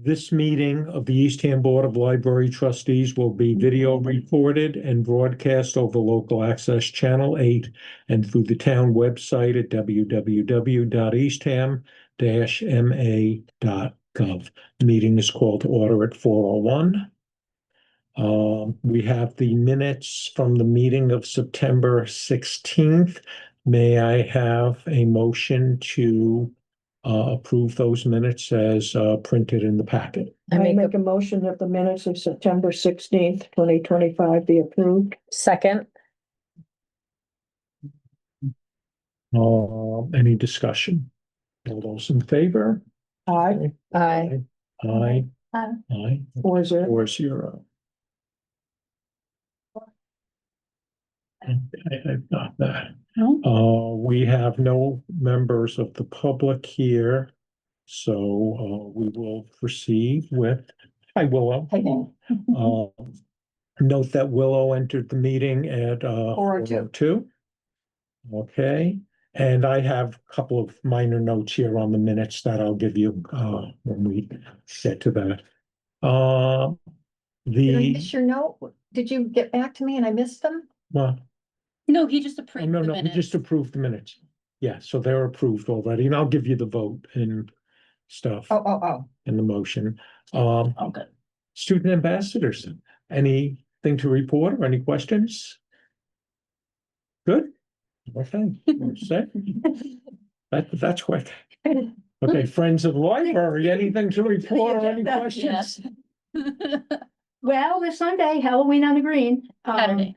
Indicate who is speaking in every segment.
Speaker 1: This meeting of the Eastham Board of Library Trustees will be video recorded and broadcast over local access channel 8 and through the town website at www.eastham-ma.gov. The meeting is called to order at 4:01. We have the minutes from the meeting of September 16th. May I have a motion to approve those minutes as printed in the packet?
Speaker 2: I
Speaker 3: I
Speaker 2: make
Speaker 3: make a motion that the minutes of September 16th, 2025 be approved.
Speaker 2: second.
Speaker 1: Any discussion? All those in favor?
Speaker 3: Aye.
Speaker 2: Aye.
Speaker 1: Aye.
Speaker 2: Aye.
Speaker 1: Aye.
Speaker 3: 4-0.
Speaker 1: 4-0. I've got that. We have no members of the public here, so we will proceed with, hi Willow. Note that Willow entered the meeting at 4:02. Okay, and I have a couple of minor notes here on the minutes that I'll give you when we get to that.
Speaker 4: Did I miss your note? Did you get back to me and I missed them?
Speaker 1: Well,
Speaker 5: No, he just approved
Speaker 1: no,
Speaker 5: the
Speaker 1: we
Speaker 5: minutes.
Speaker 1: just approved the minutes. Yeah, so they're approved already, and I'll give you the vote and stuff
Speaker 4: Oh.
Speaker 1: in the motion.
Speaker 5: Okay.
Speaker 1: Student ambassadors, anything to report or any questions? Good. Okay, we're set. That's quick. Okay, friends of the library, anything to report or any questions?
Speaker 6: Well, this Sunday, Halloween on the Green.
Speaker 5: Saturday.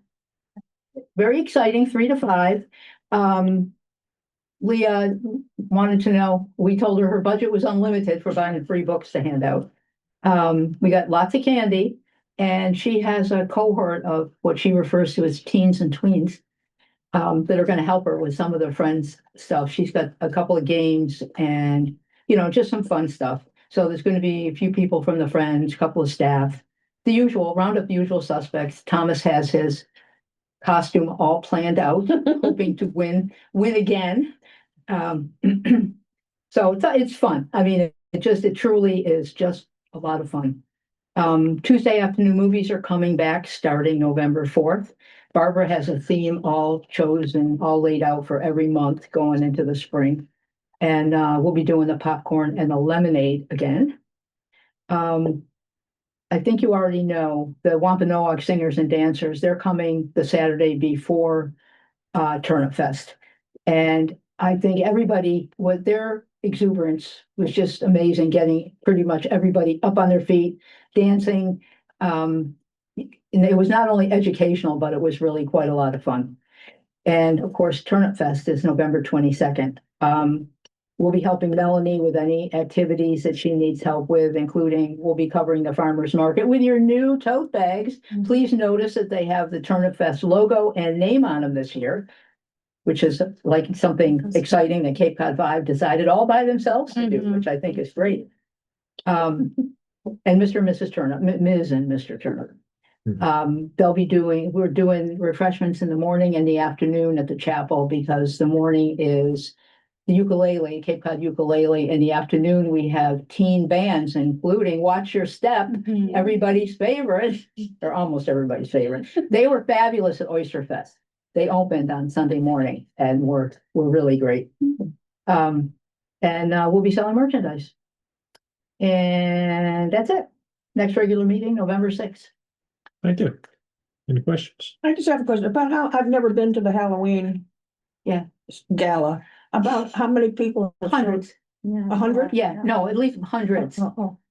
Speaker 6: Very exciting, 3 to 5. Leah wanted to know, we told her budget was unlimited for buying free books to hand out. We got lots of candy, and she has a cohort of what she refers to as teens and tweens that are going to help her with some of their friends' stuff. She's got a couple of games and, just some fun stuff. So there's going to be a few people from the Friends, a couple of staff, the usual, round up the usual suspects. Thomas has his costume all planned out, hoping to win again. So it's fun. I mean, it truly is just a lot of fun. Tuesday afternoon movies are coming back starting November 4th. Barbara has a theme all chosen, all laid out for every month going into the spring. And we'll be doing the popcorn and the lemonade again. I think you already know the Wampanoag Singers and Dancers. They're coming the Saturday before Turnip Fest. And I think everybody, with their exuberance, was just amazing, getting pretty much everybody up on their feet, dancing. And it was not only educational, but it was really quite a lot of fun. And of course, Turnip Fest is November 22nd. We'll be helping Melanie with any activities that she needs help with, including we'll be covering the farmer's market with your new tote bags. Please notice that they have the Turnip Fest logo and name on them this year, which is like something exciting that Cape Cod Vibe decided all by themselves to do, which I think is great. And Mr. and Mrs. Turnip, Ms. and Mr. Turnip. We're doing refreshments in the morning and the afternoon at the chapel, because the morning is the ukulele, Cape Cod ukulele. In the afternoon, we have teen bands, including Watch Your Step, everybody's favorite, or almost everybody's favorite. They were fabulous at Oyster Fest. They opened on Sunday morning and were really great. And we'll be selling merchandise. And that's it. Next regular meeting, November 6th.
Speaker 1: Thank you. Any questions?
Speaker 3: I just have a question about how I've never been to the Halloween.
Speaker 6: Yeah.
Speaker 3: Gala. About how many people?
Speaker 6: Hundreds.
Speaker 3: 100?
Speaker 6: Yeah, no, at least hundreds.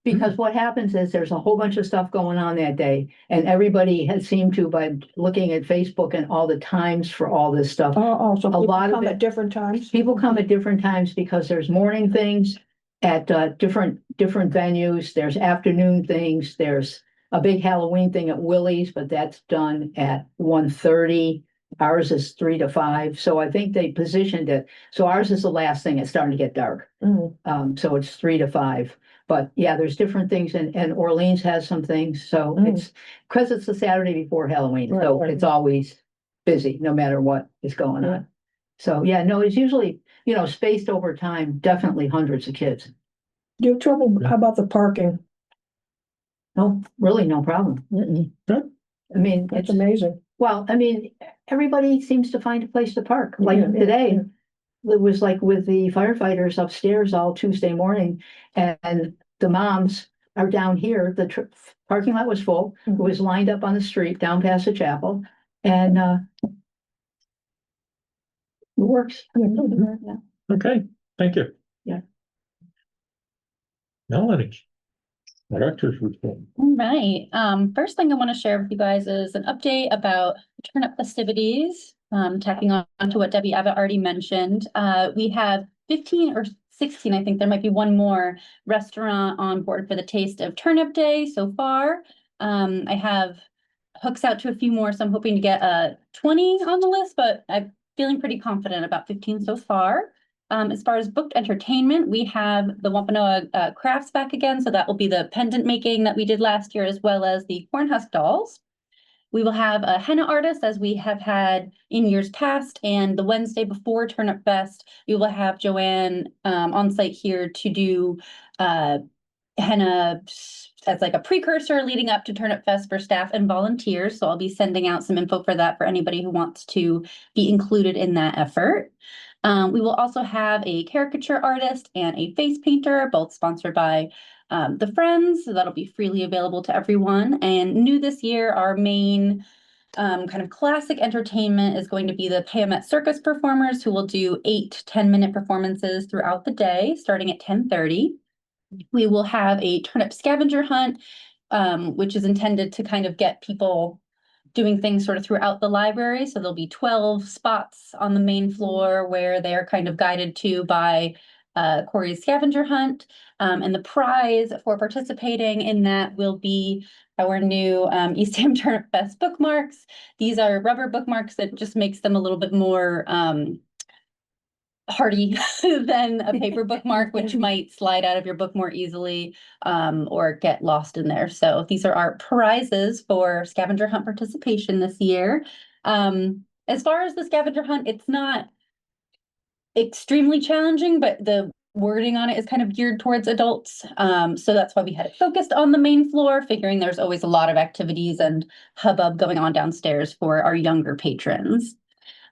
Speaker 6: Because what happens is there's a whole bunch of stuff going on that day, and everybody has seemed to, by looking at Facebook and all the times for all this stuff.
Speaker 3: So people
Speaker 6: lot of
Speaker 3: come
Speaker 6: it-
Speaker 3: at different times?
Speaker 6: People come at different times because there's morning things at different venues. There's afternoon things. There's a big Halloween thing at Willie's, but that's done at 1:30. Ours is 3 to 5. So I think they positioned it. So ours is the last thing. It's starting to get dark. So it's 3 to 5. But yeah, there's different things, and Orleans has some things. So it's because it's the Saturday before Halloween. So
Speaker 3: Right.
Speaker 6: it's always busy, no matter what is going on. So, yeah, no, it's usually, spaced over time, definitely hundreds of kids.
Speaker 3: Do you have trouble, how about the parking?
Speaker 6: No, really no problem.
Speaker 1: Good.
Speaker 6: I mean,
Speaker 3: That's
Speaker 6: it's,
Speaker 3: amazing.
Speaker 6: well, I mean, everybody seems to find a place to park. Like
Speaker 3: Yeah, yeah,
Speaker 6: today,
Speaker 3: yeah.
Speaker 6: it was like with the firefighters upstairs all Tuesday morning, and the moms are down here. The parking lot was full. It was lined up on the street down past the chapel, and it works.
Speaker 3: Yeah.
Speaker 1: Okay, thank you.
Speaker 6: Yeah.
Speaker 1: Melanie. Director's report.
Speaker 5: All right. First thing I want to share with you guys is an update about turnip festivities. Tacking on to what Debbie Abbott already mentioned. We have 15 or 16, I think there might be one more restaurant on board for the Taste of Turnip Day so far. I have hooks out to a few more, so I'm hoping to get 20 on the list, but I'm feeling pretty confident about 15 so far. As far as booked entertainment, we have the Wampanoag crafts back again. So that will be the pendant making that we did last year, as well as the cornhusk dolls. We will have a henna artist as we have had in years past. And the Wednesday before Turnip Fest, we will have Joanne on site here to do henna as like a precursor leading up to Turnip Fest for staff and volunteers. So I'll be sending out some info for that for anybody who wants to be included in that effort. We will also have a caricature artist and a face painter, both sponsored by the Friends. So that'll be freely available to everyone. And new this year, our main kind of classic entertainment is going to be the Payomet Circus performers, who will do 8 10-minute performances throughout the day, starting at 10:30. We will have a turnip scavenger hunt, which is intended to kind of get people doing things sort of throughout the library. So there'll be 12 spots on the main floor where they're kind of guided to by Corey's scavenger hunt. And the prize for participating in that will be our new East Ham Turnip Fest bookmarks. These are rubber bookmarks that just makes them a little bit more hardy than a paper bookmark, which might slide out of your book more easily or get lost in there. So these are our prizes for scavenger hunt participation this year. As far as the scavenger hunt, it's not extremely challenging, but the wording on it is kind of geared towards adults. So that's why we had it focused on the main floor, figuring there's always a lot of activities and hubbub going on downstairs for our younger patrons.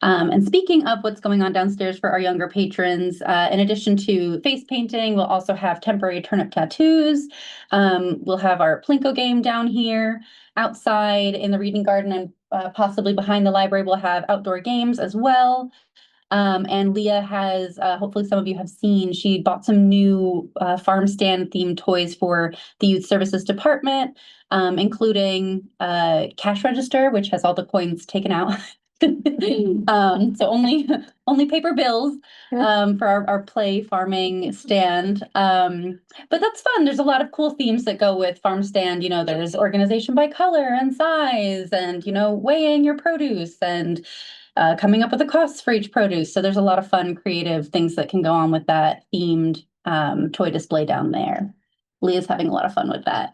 Speaker 5: And speaking of what's going on downstairs for our younger patrons, in addition to face painting, we'll also have temporary turnip tattoos. We'll have our Plinko game down here. Outside in the reading garden and possibly behind the library, we'll have outdoor games as well. And Leah has, hopefully some of you have seen, she bought some new farm stand themed toys for the youth services department, including cash register, which has all the coins taken out. So only paper bills for our play farming stand. But that's fun. There's a lot of cool themes that go with farm stand. There's organization by color and size, and weighing your produce, and coming up with the costs for each produce. So there's a lot of fun, creative things that can go on with that themed toy display down there. Leah's having a lot of fun with that.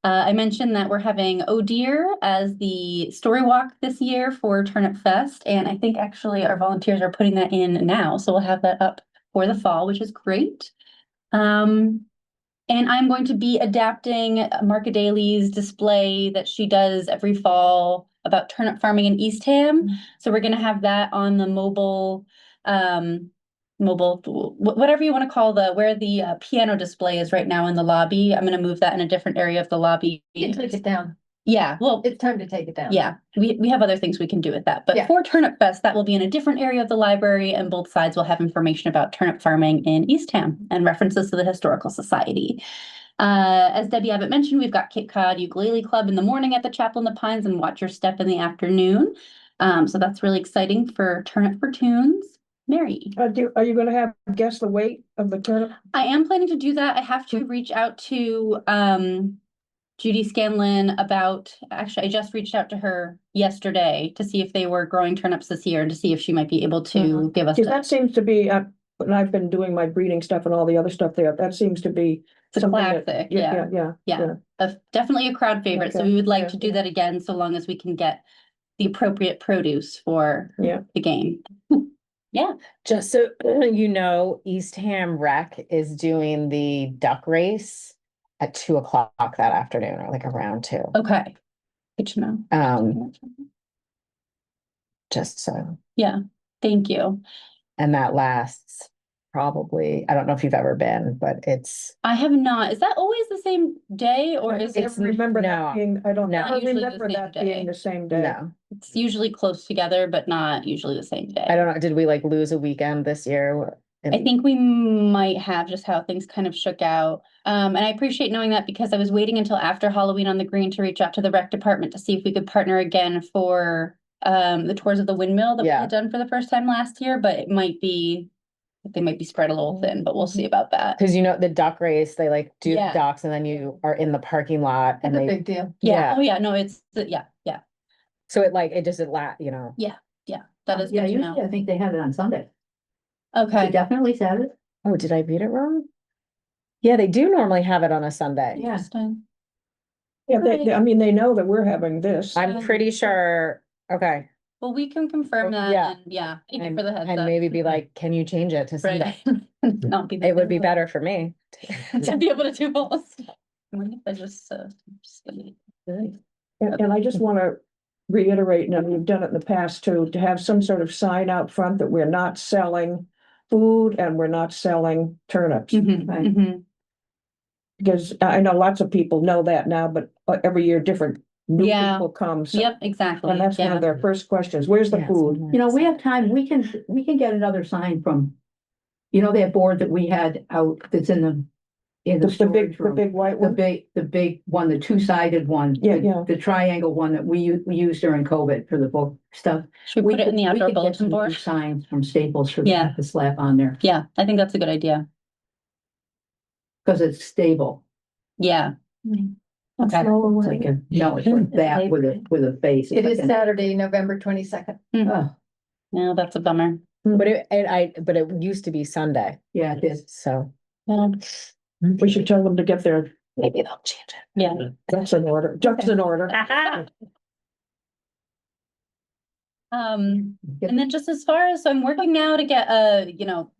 Speaker 5: I mentioned that we're having Oh Dear as the story walk this year for Turnip Fest. And I think actually our volunteers are putting that in now. So we'll have that up for the fall, which is great. And I'm going to be adapting Marka Daly's display that she does every fall about turnip farming in Eastham. So we're going to have that on the mobile, whatever you want to call where the piano display is right now in the lobby. I'm going to move that in a different area of the lobby.
Speaker 4: You took it down.
Speaker 5: Yeah, well,
Speaker 4: It's time to take it down.
Speaker 5: yeah, we have other things we can do with that. But
Speaker 4: Yeah.
Speaker 5: for Turnip Fest, that will be in a different area of the library, and both sides will have information about turnip farming in Eastham and references to the Historical Society. As Debbie Abbott mentioned, we've got Cape Cod Ukulele Club in the morning at the Chapel in the Pines and Watch Your Step in the afternoon. So that's really exciting for Turnip for Tunes. Mary.
Speaker 3: Are you gonna have guess the weight of the turnip?
Speaker 5: I am planning to do that. I have to reach out to Judy Scanlon actually, I just reached out to her yesterday to see if they were growing turnips this year and to see if she might be able to give us.
Speaker 3: Because that seems to be, when I've been doing my breeding stuff and all the other stuff there, that seems to be
Speaker 5: It's a
Speaker 3: something that-
Speaker 5: classic,
Speaker 3: Yeah.
Speaker 5: Definitely a crowd favorite. So
Speaker 3: Okay,
Speaker 5: we would like
Speaker 3: yeah,
Speaker 5: to do
Speaker 3: yeah.
Speaker 5: that again, so long as we can get the appropriate produce for
Speaker 3: Yeah.
Speaker 5: the game. Yeah,
Speaker 2: Just so you know, Eastham Rec is doing the duck race at 2 o'clock that afternoon, or like around 2.
Speaker 5: okay. Good to know.
Speaker 2: Just so,
Speaker 5: Yeah, thank you.
Speaker 2: and that lasts probably, I don't know if you've ever been, but it's,
Speaker 5: I have not. Is that always the same day or is
Speaker 3: I
Speaker 5: it?
Speaker 2: It's
Speaker 3: don't remember
Speaker 2: no,
Speaker 3: that being, I don't
Speaker 2: no.
Speaker 3: ever
Speaker 5: Usually the
Speaker 3: remember
Speaker 5: same
Speaker 3: that
Speaker 5: day.
Speaker 3: being the same day.
Speaker 2: no.
Speaker 5: It's usually close together, but not usually the same day.
Speaker 2: I don't know, did we like lose a weekend this year?
Speaker 5: I think we might have just how things kind of shook out. And I appreciate knowing that because I was waiting until after Halloween on the Green to reach out to the rec department to see if we could partner again for the tours of the windmill that we
Speaker 2: Yeah.
Speaker 5: had done for the first time last year, but they might be spread a little thin, but we'll see about that.
Speaker 2: Cause you know, the duck race, they like do the
Speaker 5: Yeah.
Speaker 2: ducks and then you are in the parking lot and
Speaker 4: It's a
Speaker 2: they,
Speaker 4: big deal.
Speaker 5: Yeah,
Speaker 2: yeah.
Speaker 5: oh yeah, no, it's, yeah,
Speaker 2: So it like, it just, you know.
Speaker 5: yeah, that is
Speaker 6: Yeah,
Speaker 5: good to
Speaker 6: usually
Speaker 5: know.
Speaker 6: I think they have it on Sunday.
Speaker 5: Okay.
Speaker 6: They definitely Saturday.
Speaker 2: Oh, did I read it wrong? Yeah, they do normally have it on a Sunday.
Speaker 6: Yeah.
Speaker 5: Interesting.
Speaker 3: Yeah, I mean, they know that we're having this.
Speaker 2: I'm pretty sure, okay.
Speaker 5: Well, we can confirm that
Speaker 2: Yeah.
Speaker 5: and yeah, thank you
Speaker 2: And,
Speaker 5: for the heads
Speaker 2: and
Speaker 5: up.
Speaker 2: maybe be like, can you change it to Sunday?
Speaker 5: Right. Not be.
Speaker 2: It would be better for me.
Speaker 5: To be able to do both. I wonder if I just.
Speaker 3: And I just want to reiterate, now we've done it in the past too, to have some sort of sign out front that we're not selling food and we're not selling turnips.
Speaker 5: Mhm,
Speaker 6: Right.
Speaker 5: mhm.
Speaker 3: Because I know lots of people know that now, but every year different new
Speaker 5: Yeah.
Speaker 3: people come. So,
Speaker 5: Yep, exactly.
Speaker 3: and that's one
Speaker 5: Yeah.
Speaker 3: of their first questions. Where's the
Speaker 2: Yeah,
Speaker 3: food?
Speaker 6: You know, we have time, we can get another sign from, you know, that board that we had out that's in the
Speaker 3: The
Speaker 6: storage room.
Speaker 3: big white
Speaker 6: The
Speaker 3: one?
Speaker 6: big one, the two-sided one.
Speaker 3: Yeah,
Speaker 6: the-
Speaker 3: yeah.
Speaker 6: The triangle one that we used during COVID for the book stuff.
Speaker 5: Should we put it in the
Speaker 6: we
Speaker 5: outdoor
Speaker 6: could get
Speaker 5: bulletin
Speaker 6: some new
Speaker 5: board?
Speaker 6: signs from Staples for
Speaker 5: Yeah.
Speaker 6: that to slap on there,
Speaker 5: Yeah, I think that's a good idea.
Speaker 6: because it's stable.
Speaker 5: Yeah.
Speaker 3: What's
Speaker 5: Okay.
Speaker 3: wrong
Speaker 6: It's
Speaker 3: with
Speaker 6: like
Speaker 3: it?
Speaker 6: no, it's like that with a face.
Speaker 4: It is Saturday, November 22nd.
Speaker 6: Oh,
Speaker 5: No, that's a bummer.
Speaker 2: But but it used to be Sunday,
Speaker 6: yeah, it is.
Speaker 2: so
Speaker 5: Yeah.
Speaker 3: We should tell them to get their
Speaker 2: maybe they'll change it.
Speaker 5: Yeah.
Speaker 3: ducks in order, ducks in order.
Speaker 5: And then just as far as, so I'm working now to get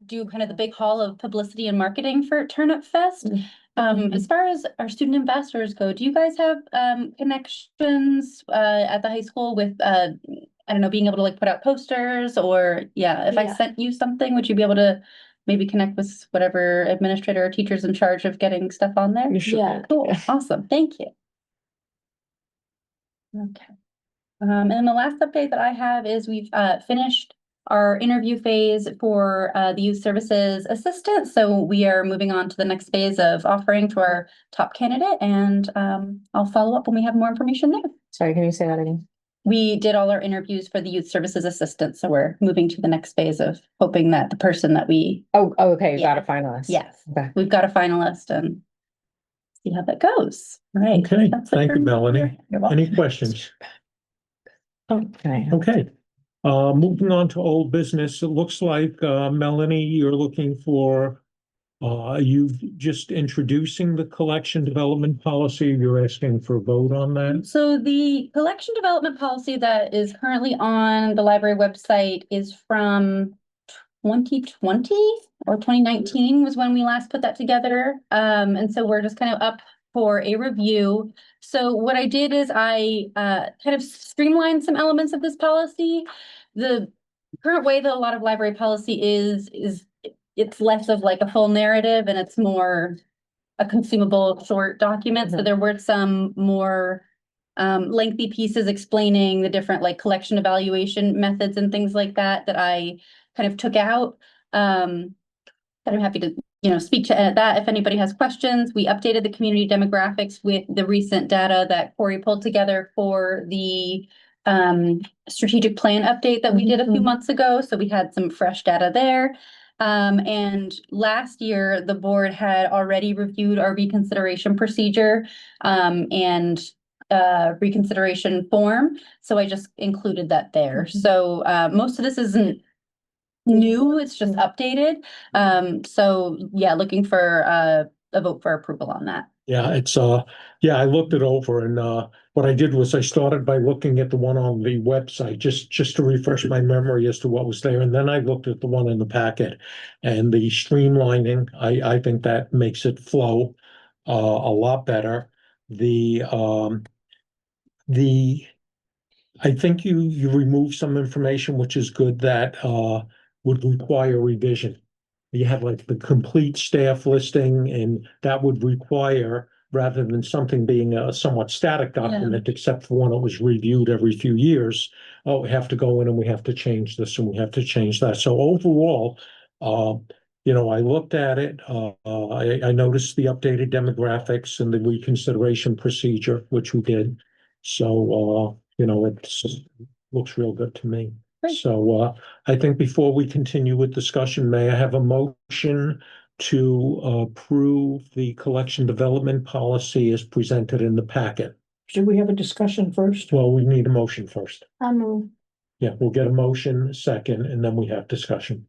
Speaker 5: do kind of the big haul of publicity and marketing for Turnip Fest. As far as our student ambassadors go, do you guys have connections at the high school with I don't know, being able to like put out posters or if I
Speaker 6: Yeah.
Speaker 5: sent you something, would you be able to maybe connect with whatever administrator or teachers in charge of getting stuff on there?
Speaker 3: You should.
Speaker 6: Yeah.
Speaker 5: Cool, awesome, thank you. Okay. And then the last update that I have is we've finished our interview phase for the youth services assistant. So we are moving on to the next phase of offering to our top candidate, and I'll follow up when we have more information there.
Speaker 2: Sorry, can you say that again?
Speaker 5: We did all our interviews for the youth services assistant, so we're moving to the next phase of hoping that the person that we,
Speaker 2: Oh, okay, you
Speaker 5: Yeah.
Speaker 2: got a finalist.
Speaker 5: yes,
Speaker 2: Okay.
Speaker 5: we've got a finalist and see how that goes. All right.
Speaker 1: Okay,
Speaker 5: That's it
Speaker 1: thank
Speaker 5: for
Speaker 1: you,
Speaker 5: me.
Speaker 1: Melanie.
Speaker 5: You're welcome.
Speaker 1: Any questions?
Speaker 2: Okay.
Speaker 1: Okay, moving on to old business, it looks like, Melanie, you're looking for, you've just introducing the collection development policy, you're asking for a vote on that?
Speaker 5: So the collection development policy that is currently on the library website is from 2020 or 2019 was when we last put that together. And so we're just kind of up for a review. So what I did is I kind of streamlined some elements of this policy. The current way that a lot of library policy is it's less of like a full narrative and it's more a consumable short document. So there were some more lengthy pieces explaining the different like collection evaluation methods and things like that that I kind of took out. But I'm happy to, speak to that if anybody has questions. We updated the community demographics with the recent data that Corey pulled together for the strategic plan update that we did a few months ago. So we had some fresh data there. And last year, the board had already reviewed our reconsideration procedure and reconsideration form. So I just included that there. So most of this isn't new, it's just updated. So yeah, looking for a vote for approval on that.
Speaker 1: Yeah, yeah, I looked it over and, what I did was I started by looking at the one on the website, just to refresh my memory as to what was there. And then I looked at the one in the packet and the streamlining, I think that makes it flow, a lot better. The I think you remove some information, which is good, that would require revision. You have like the complete staff listing, and that would require, rather than something being a somewhat static document, except for when it was reviewed every few years. Oh, we have to go in and we have to change this and we have to change that. So overall, uh, I looked at it. I noticed the updated demographics and the reconsideration procedure, which we did. So, it looks real good to me.
Speaker 5: Great.
Speaker 1: So, I think before we continue with discussion, may I have a motion to approve the collection development policy as presented in the packet?
Speaker 3: Should we have a discussion first?
Speaker 1: Well, we need a motion first.
Speaker 4: I'll move.
Speaker 1: Yeah, we'll get a motion second, and then we have discussion.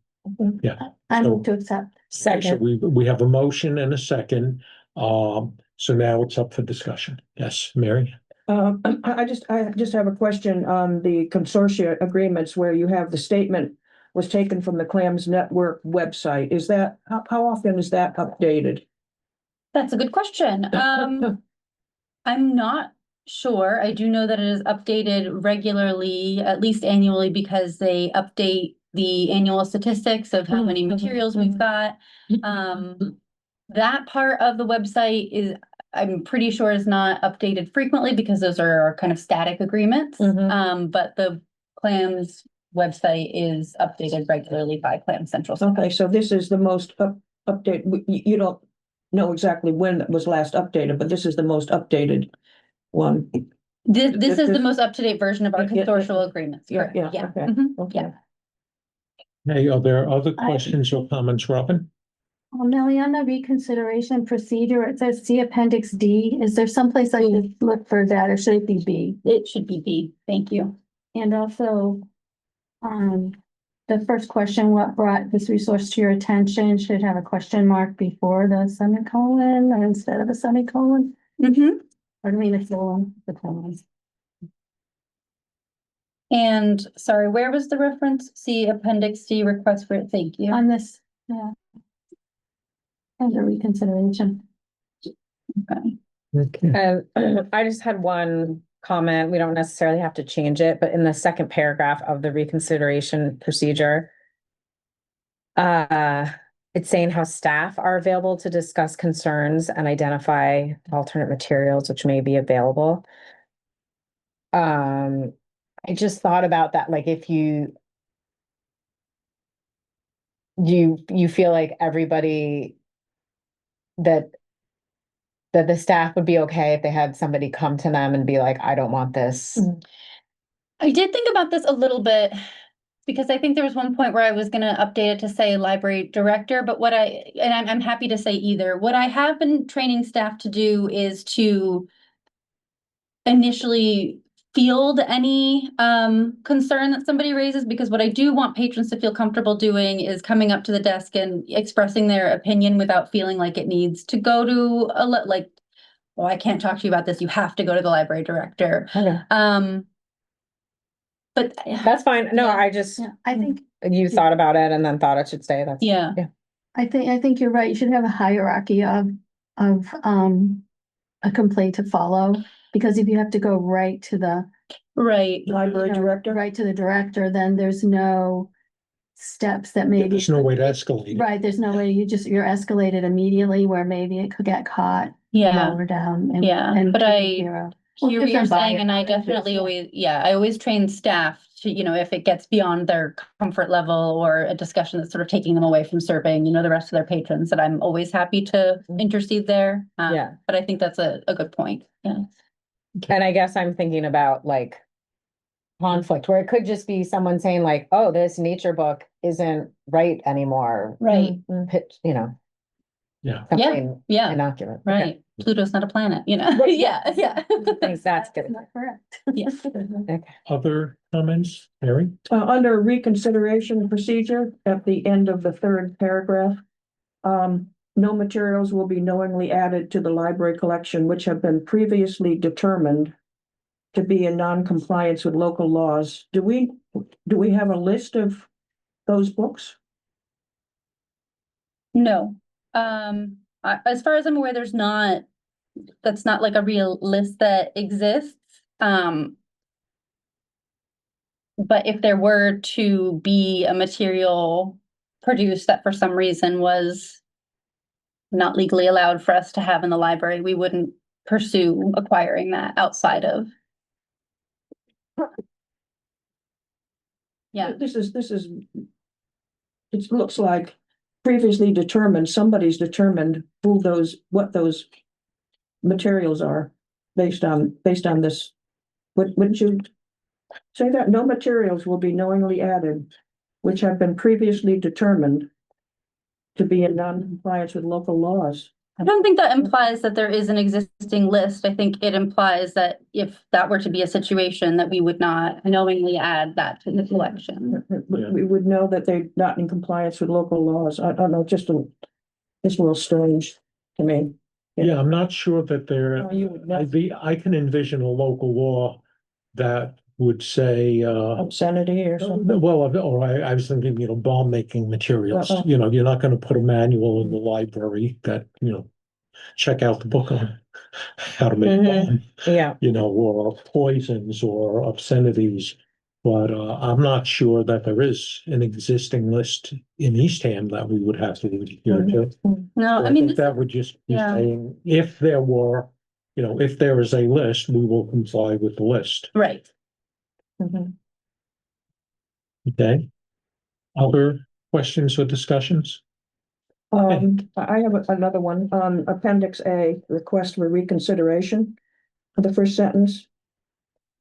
Speaker 1: Yeah.
Speaker 4: I
Speaker 1: So-
Speaker 4: move to accept.
Speaker 1: So
Speaker 2: Second,
Speaker 1: we have a motion and a second. So now it's up for discussion. Yes, Mary?
Speaker 3: I just have a question on the consortia agreements where you have the statement was taken from the Clams Network website. Is that, how often is that updated?
Speaker 5: That's a good question. I'm not sure. I do know that it is updated regularly, at least annually, because they update the annual statistics of how many materials we've got. That part of the website is, I'm pretty sure, is not updated frequently because those are kind of static agreements. But the Clams website is updated regularly by Clam Central.
Speaker 3: Okay, so this is the most update, you don't know exactly when it was last updated, but this is the most updated one.
Speaker 5: This is the most up-to-date version of our
Speaker 3: Yeah, yeah,
Speaker 5: consortial agreements.
Speaker 3: Yeah,
Speaker 5: correct?
Speaker 3: yeah, okay,
Speaker 5: Mhm,
Speaker 3: okay.
Speaker 5: yeah.
Speaker 1: Hey, are there other questions or comments, Robin?
Speaker 4: Millie, on the reconsideration procedure, it says see appendix D. Is there someplace I should look for that, or should it be B?
Speaker 5: It should be B. Thank you.
Speaker 4: And also, the first question, what brought this resource to your attention, should have a question mark before the semicolon or instead of a semicolon?
Speaker 5: Mm-hmm.
Speaker 4: Or I mean, it's the colon.
Speaker 5: And sorry, where was the reference? See appendix D request for it. Thank you.
Speaker 4: On this, yeah. Under reconsideration.
Speaker 5: Okay.
Speaker 1: Okay.
Speaker 2: and I just had one comment. We don't necessarily have to change it, but in the second paragraph of the reconsideration procedure, it's saying how staff are available to discuss concerns and identify alternate materials which may be available. I just thought about that, like if you feel like everybody that the staff would be okay if they had somebody come to them and be like, I don't want this.
Speaker 5: I did think about this a little bit because I think there was one point where I was going to update it to say library director, but I'm happy to say either. What I have been training staff to do is to initially field any concern that somebody raises, because what I do want patrons to feel comfortable doing is coming up to the desk and expressing their opinion without feeling like it needs to go to well, I can't talk to you about this. You have to go to the library director.
Speaker 2: Okay.
Speaker 5: But
Speaker 2: That's fine. No,
Speaker 5: Yeah.
Speaker 2: I just,
Speaker 4: Yeah, I think,
Speaker 2: you thought about it and then thought it should stay. That's
Speaker 5: yeah.
Speaker 4: I think you're right. You should have a hierarchy of a complaint to follow. Because if you have to go right to the
Speaker 5: Right.
Speaker 3: Library director?
Speaker 4: right to the director, then there's no steps that maybe.
Speaker 1: There's no way to escalate it.
Speaker 4: Right, there's no way you're escalated immediately where maybe it could get caught
Speaker 5: Yeah.
Speaker 4: lower down.
Speaker 5: Yeah,
Speaker 4: and
Speaker 5: but
Speaker 4: taken
Speaker 5: I
Speaker 4: care of.
Speaker 5: hear what
Speaker 4: If
Speaker 5: you're
Speaker 4: they're
Speaker 5: saying, and I
Speaker 4: buying it,
Speaker 5: definitely
Speaker 4: yeah.
Speaker 5: I always train staff to, if it gets beyond their comfort level or a discussion that's sort of taking them away from serving, the rest of their patrons, that I'm always happy to intercede there.
Speaker 2: Yeah.
Speaker 5: But I think that's a good point. Yeah.
Speaker 2: And I guess I'm thinking about like conflict where it could just be someone saying like, oh, this nature book isn't right anymore.
Speaker 5: Right.
Speaker 2: Pitch,
Speaker 1: Yeah.
Speaker 2: something
Speaker 5: Yeah.
Speaker 2: innocuous. Okay.
Speaker 5: Right. Pluto's not a planet,
Speaker 2: Right.
Speaker 5: Yeah. Yeah.
Speaker 2: Thanks, that's good.
Speaker 4: Not correct.
Speaker 5: Yeah.
Speaker 2: Okay.
Speaker 1: Other comments, Mary?
Speaker 3: Under reconsideration procedure at the end of the third paragraph, no materials will be knowingly added to the library collection which have been previously determined to be in non-compliance with local laws. Do we have a list of those books?
Speaker 5: No. As far as I'm aware, that's not like a real list that exists. But if there were to be a material produced that for some reason was not legally allowed for us to have in the library, we wouldn't pursue acquiring that outside of. Yeah,
Speaker 3: This is, it looks like previously determined, somebody's determined what those materials are based on this. Wouldn't you say that? No materials will be knowingly added, which have been previously determined to be in non-compliance with local laws.
Speaker 5: I don't think that implies that there is an existing list. I think it implies that if that were to be a situation, that we would not knowingly add that to the collection.
Speaker 3: We would know that they're not in compliance with local laws. I don't know, it's a little strange to me.
Speaker 1: Yeah, I'm not sure that there,
Speaker 3: You would know.
Speaker 1: I can envision a local law that would say,
Speaker 3: Obscenity or something.
Speaker 1: well, or I was thinking, bomb making materials,
Speaker 3: Uh-uh.
Speaker 1: you're not gonna put a manual in the library that, check out the book on how to make a bomb,
Speaker 3: Yeah.
Speaker 1: or poisons or obscenities. But I'm not sure that there is an existing list in Eastham that we would have to adhere to.
Speaker 5: No,
Speaker 1: So
Speaker 5: I mean,
Speaker 1: think that would just be
Speaker 5: yeah.
Speaker 1: saying, if there were, if there is a list, we will comply with the list.
Speaker 5: right.
Speaker 3: Mhm.
Speaker 1: Okay. Other questions or discussions?
Speaker 3: I have another one on Appendix A, request for reconsideration. The first sentence.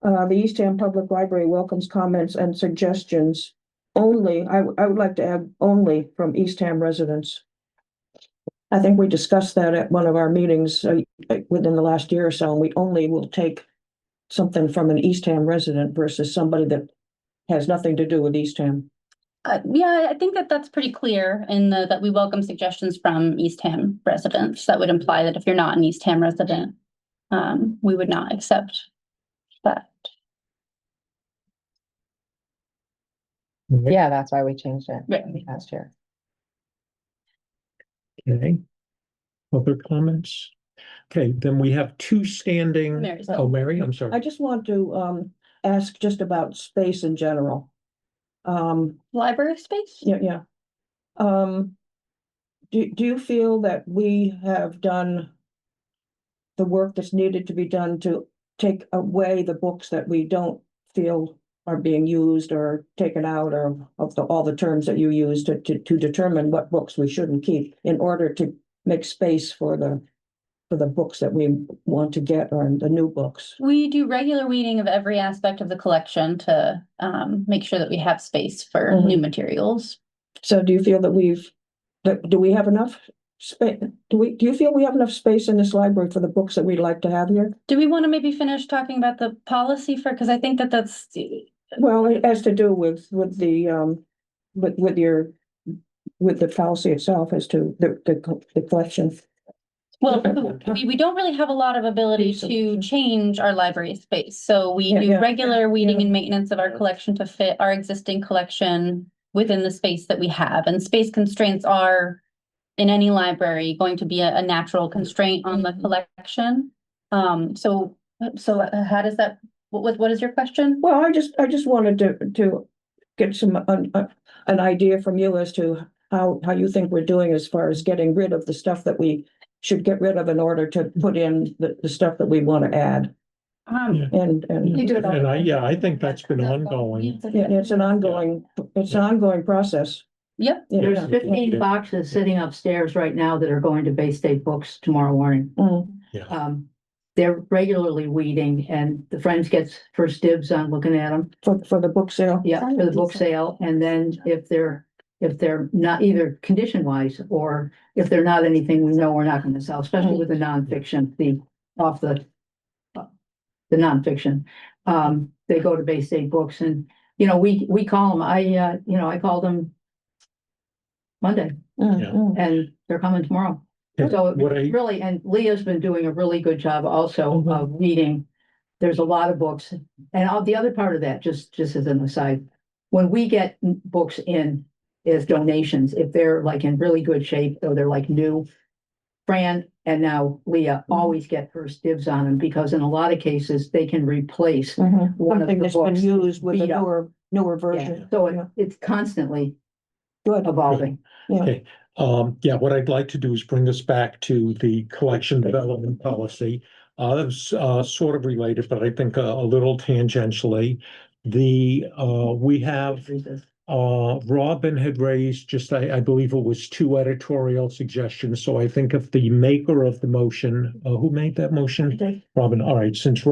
Speaker 3: The Eastham Public Library welcomes comments and suggestions only, I would like to add only from Eastham residents. I think we discussed that at one of our meetings within the last year or so, and we only will take something from an Eastham resident versus somebody that has nothing to do with Eastham.
Speaker 5: Yeah, I think that that's pretty clear in that we welcome suggestions from Eastham residents. That would imply that if you're not an Eastham resident, we would not accept that.
Speaker 2: Yeah, that's why we changed it
Speaker 5: Right.
Speaker 2: last year.
Speaker 1: Okay. Other comments? Okay, then we have two standing.
Speaker 5: Mary's
Speaker 1: Oh,
Speaker 5: up.
Speaker 1: Mary, I'm
Speaker 3: I
Speaker 1: sorry.
Speaker 3: just want to ask just about space in general.
Speaker 5: Library space?
Speaker 3: Yeah. Do you feel that we have done the work that's needed to be done to take away the books that we don't feel are being used or taken out, or of all the terms that you use to determine what books we shouldn't keep in order to make space for the books that we want to get, or the new books?
Speaker 5: We do regular weeding of every aspect of the collection to make sure that we have space for
Speaker 3: Mhm.
Speaker 5: new materials.
Speaker 3: So do you feel that do we have enough space? Do you feel we have enough space in this library for the books that we'd like to have here?
Speaker 5: Do we want to maybe finish talking about the policy because I think that that's.
Speaker 3: Well, it has to do with the with the policy itself as to the collection.
Speaker 5: Well, we don't really have a lot of ability to change our library space, so we do regular weeding and maintenance of our collection to fit our existing collection within the space that we have, and space constraints are in any library going to be a natural constraint on the collection. So how does that, what is your question?
Speaker 3: Well, I just wanted to get an idea from you as to how you think we're doing as far as getting rid of the stuff that we should get rid of in order to put in the stuff that we want to add.
Speaker 1: Yeah.
Speaker 3: And
Speaker 4: You do it all.
Speaker 1: And I think that's been ongoing.
Speaker 3: yeah, it's an ongoing process.
Speaker 5: Yep.
Speaker 3: Yeah.
Speaker 6: There's 15 boxes sitting upstairs right now that are going to Bay State Books tomorrow morning.
Speaker 3: Mm.
Speaker 6: They're regularly weeding, and the Friends gets first dibs on looking at them.
Speaker 3: For the book sale.
Speaker 6: Yeah, for the book sale, and then if they're not either condition wise, or if they're not anything we know we're not going to sell, especially with the nonfiction, the nonfiction. They go to Bay State Books, and we call them. I call them Monday,
Speaker 3: Mm.
Speaker 6: and they're coming tomorrow.
Speaker 1: Okay,
Speaker 6: So
Speaker 1: what I,
Speaker 6: really, and Leah's been doing a really good job also
Speaker 1: Mhm.
Speaker 6: of reading. There's a lot of books. And the other part of that, just as an aside, when we get books in as donations, if they're like in really good shape, or they're like new, Fran and now Leah always get first dibs on them, because in a lot of cases, they can replace one of
Speaker 3: Something
Speaker 6: the
Speaker 3: that's been
Speaker 6: books.
Speaker 3: used with a
Speaker 6: beat up.
Speaker 3: newer
Speaker 6: Yeah,
Speaker 3: version.
Speaker 6: so
Speaker 3: Yeah.
Speaker 6: it's constantly
Speaker 3: Good.
Speaker 6: evolving.
Speaker 3: Yeah.
Speaker 1: okay, yeah, what I'd like to do is bring us back to the collection development policy. It's sort of related, but I think a little tangentially. We have Robin had raised just, I believe it was two editorial suggestions. So I think if the maker of the motion, who made that motion? Robin, all right, since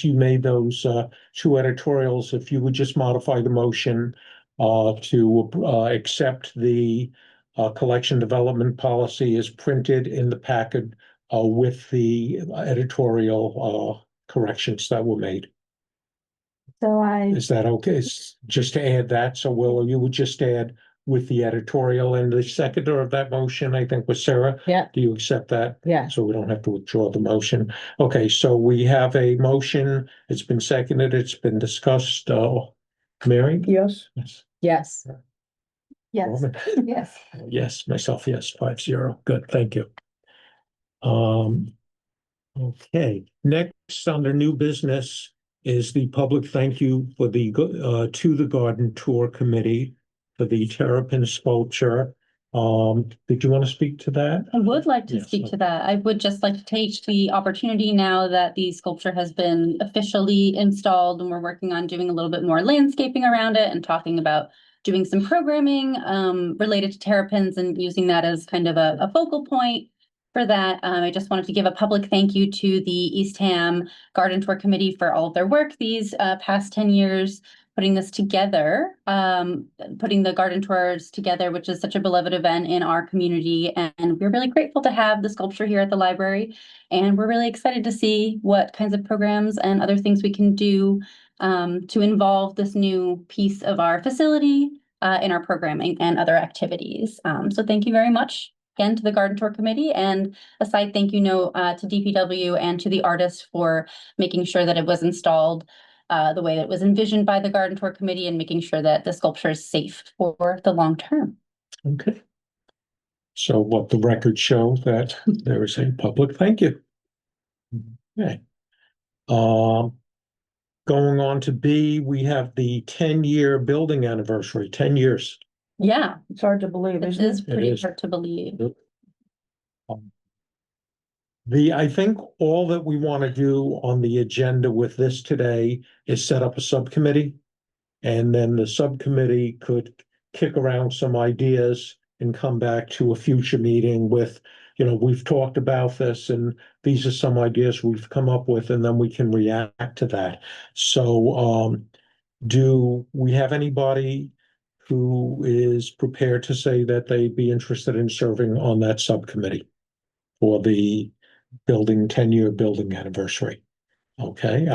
Speaker 1: you made those two editorials, if you would just modify the motion to accept the collection development policy as printed in the packet with the editorial corrections that were made.
Speaker 4: So I,
Speaker 1: Is that okay? Just to add that, so Will, you would just add with the editorial, and the seconder of that motion, I think, was Sarah.
Speaker 2: Yeah.
Speaker 1: Do you accept that?
Speaker 2: Yeah.
Speaker 1: So we don't have to withdraw the motion. Okay, so we have a motion. It's been seconded. It's been discussed. Mary?
Speaker 3: Yes.
Speaker 1: Yes.
Speaker 2: Yes.
Speaker 4: yes,
Speaker 1: Robin?
Speaker 6: Yes.
Speaker 1: Yes, myself, yes, 5-0. Good, thank you. Okay, next under new business is the public thank you for to the garden tour committee for the terrapin sculpture. Did you want to speak to that?
Speaker 5: I would like to
Speaker 1: Yes.
Speaker 5: speak to that. I would just like to take the opportunity now that the sculpture has been officially installed and we're working on doing a little bit more landscaping around it and talking about doing some programming related to terrapins and using that as kind of a focal point for that. I just wanted to give a public thank you to the Eastham Garden Tour Committee for all of their work these past 10 years, putting this together, putting the garden tours together, which is such a beloved event in our community. And we're really grateful to have the sculpture here at the library. And we're really excited to see what kinds of programs and other things we can do to involve this new piece of our facility in our programming and other activities. So thank you very much again to the Garden Tour Committee, and a side thank you note to DPW and to the artist for making sure that it was installed the way that it was envisioned by the Garden Tour Committee and making sure that the sculpture is safe for the long term.
Speaker 1: Okay. So what the record show that there is a public thank you. Okay. Going on to B, we have the 10-year building anniversary, 10 years.
Speaker 5: Yeah,
Speaker 3: It's hard to believe,
Speaker 5: it
Speaker 3: isn't
Speaker 5: is
Speaker 3: it?
Speaker 5: pretty
Speaker 1: is.
Speaker 5: hard to believe.
Speaker 1: I think all that we want to do on the agenda with this today is set up a subcommittee. And then the subcommittee could kick around some ideas and come back to a future meeting with, we've talked about this and these are some ideas we've come up with, and then we can react to that. So, do we have anybody who is prepared to say that they'd be interested in serving on that subcommittee for the 10-year building anniversary? Okay,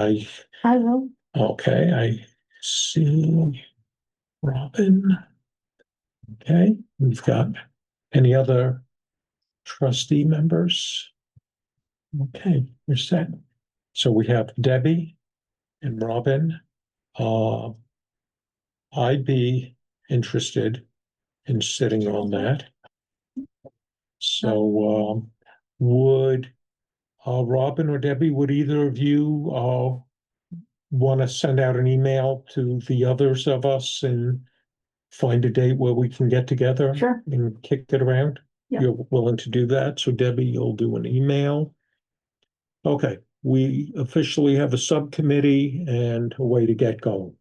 Speaker 4: I will.
Speaker 1: I see Robin. Okay, we've got any other trustee members? Okay, we're set. So we have Debbie and Robin. I'd be interested in sitting on that. So, would Robin or Debbie, would either of you want to send out an email to the others of us and find a date where we can get together?
Speaker 6: Sure.
Speaker 1: And kick it around?
Speaker 6: Yeah.
Speaker 1: You're willing to do that? So Debbie, you'll do an email. Okay, we officially have a subcommittee and a way to get going.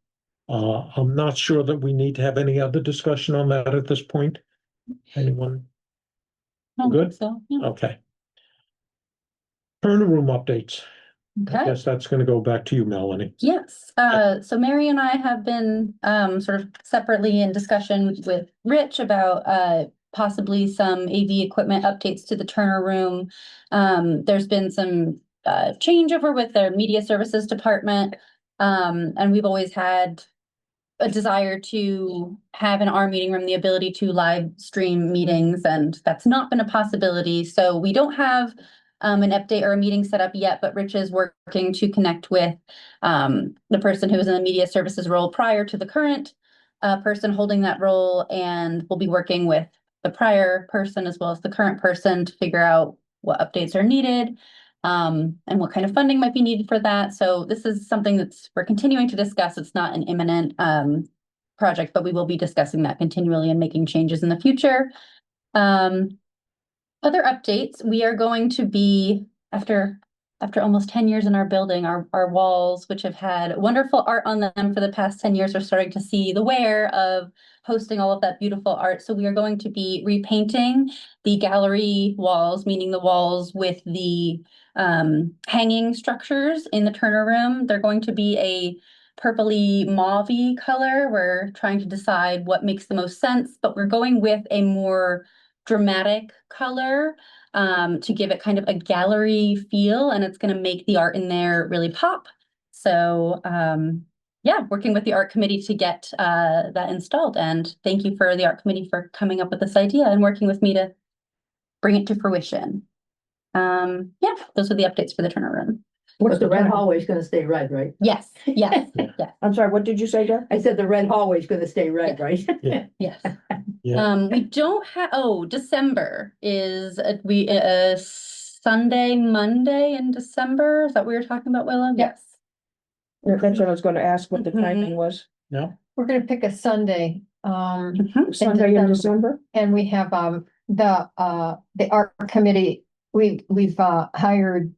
Speaker 1: I'm not sure that we need to have any other discussion on that at this point. Anyone?
Speaker 5: I don't
Speaker 1: Good?
Speaker 5: think so. Yeah.
Speaker 1: Okay. Turner room updates. I
Speaker 5: Okay.
Speaker 1: guess that's going to go back to you, Melanie.
Speaker 5: Yes, so Mary and I have been sort of separately in discussion with Rich about possibly some AV equipment updates to the Turner Room. There's been some changeover with their media services department, and we've always had a desire to have in our meeting room the ability to live stream meetings, and that's not been a possibility. So we don't have an update or a meeting set up yet, but Rich is working to connect with the person who was in the media services role prior to the current person holding that role, and we'll be working with the prior person as well as the current person to figure out what updates are needed. And what kind of funding might be needed for that. So this is something we're continuing to discuss. It's not an imminent project, but we will be discussing that continually and making changes in the future. Other updates, we are going to be, after almost 10 years in our building, our walls, which have had wonderful art on them for the past 10 years, are starting to see the wear of hosting all of that beautiful art. So we are going to be repainting the gallery walls, meaning the walls with the hanging structures in the Turner room. They're going to be a purpley mauve-y color. We're trying to decide what makes the most sense, but we're going with a more dramatic color to give it kind of a gallery feel, and it's going to make the art in there really pop. So yeah, working with the art committee to get that installed. And thank you for the art committee for coming up with this idea and working with me to bring it to fruition. Yeah, those are the updates for the Turner room.
Speaker 3: What's
Speaker 6: But the red
Speaker 3: time?
Speaker 6: hallway is gonna stay red, right?
Speaker 5: Yes, yes, yes,
Speaker 3: I'm sorry, what did you say, Jeff?
Speaker 6: I said the red hallway is gonna stay red, right?
Speaker 5: yes.
Speaker 1: Yeah.
Speaker 5: We don't have, December is a Sunday, Monday in December. Is that what you're talking about, Willa?
Speaker 4: Yes.
Speaker 3: That's what I was gonna ask, what the
Speaker 5: Mhm.
Speaker 3: timing was.
Speaker 1: No,
Speaker 4: We're gonna pick a Sunday,
Speaker 5: Mhm.
Speaker 3: Sunday in December?
Speaker 4: and we have, the art committee, we've hired